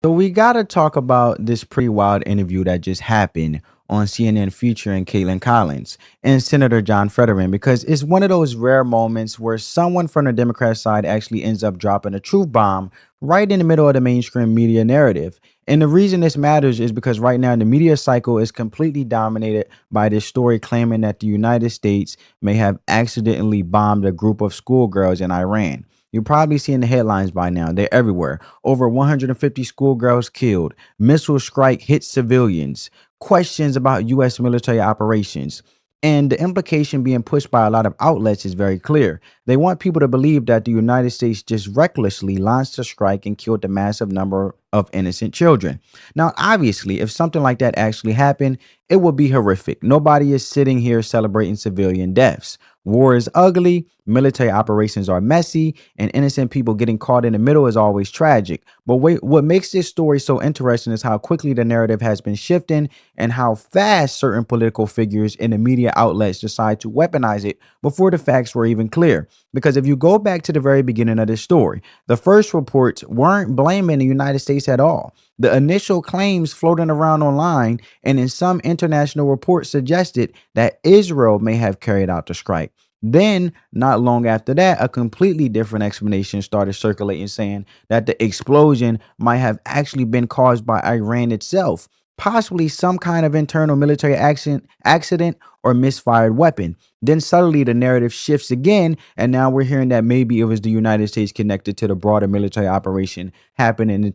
So we got to talk about this pretty wild interview that just happened on CNN featuring Caitlin Collins and Senator John Fetterman because it's one of those rare moments where someone from the Democrat side actually ends up dropping a truth bomb right in the middle of the mainstream media narrative. And the reason this matters is because right now the media cycle is completely dominated by this story claiming that the United States may have accidentally bombed a group of schoolgirls in Iran. You're probably seeing the headlines by now. They're everywhere. Over 150 schoolgirls killed. Missile strike hit civilians. Questions about U.S. military operations. And the implication being pushed by a lot of outlets is very clear. They want people to believe that the United States just recklessly launched a strike and killed a massive number of innocent children. Now, obviously, if something like that actually happened, it would be horrific. Nobody is sitting here celebrating civilian deaths. War is ugly, military operations are messy, and innocent people getting caught in the middle is always tragic. But wait, what makes this story so interesting is how quickly the narrative has been shifting and how fast certain political figures in the media outlets decide to weaponize it before the facts were even clear. Because if you go back to the very beginning of this story, the first reports weren't blaming the United States at all. The initial claims floating around online and in some international reports suggested that Israel may have carried out the strike. Then, not long after that, a completely different explanation started circulating saying that the explosion might have actually been caused by Iran itself, possibly some kind of internal military accident or misfired weapon. Then suddenly the narrative shifts again, and now we're hearing that maybe it was the United States connected to the broader military operation happening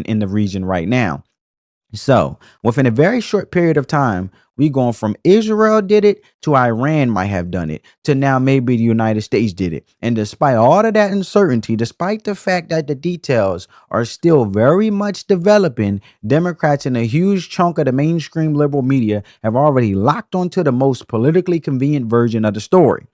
in the region right now. So, within a very short period of time, we going from Israel did it to Iran might have done it to now maybe the United States did it. And despite all of that uncertainty, despite the fact that the details are still very much developing, Democrats and a huge chunk of the mainstream liberal media have already locked onto the most politically convenient version of the story.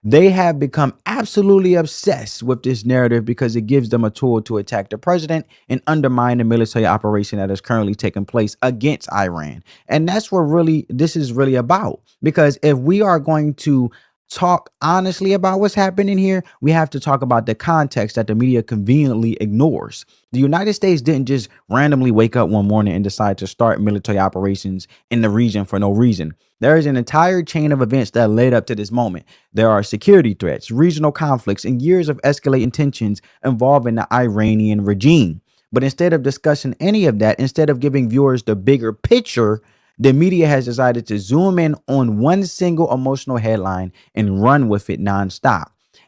They have become absolutely obsessed with this narrative because it gives them a tool to attack the president and undermine the military operation that is currently taking place against Iran. And that's what really this is really about. Because if we are going to talk honestly about what's happening here, we have to talk about the context that the media conveniently ignores. The United States didn't just randomly wake up one morning and decide to start military operations in the region for no reason. There is an entire chain of events that led up to this moment. There are security threats, regional conflicts, and years of escalating tensions involving the Iranian regime. But instead of discussing any of that, instead of giving viewers the bigger picture, the media has decided to zoom in on one single emotional headline and run with it nonstop.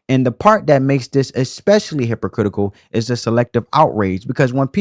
And the part that makes this especially hypocritical is the selective outrage because when people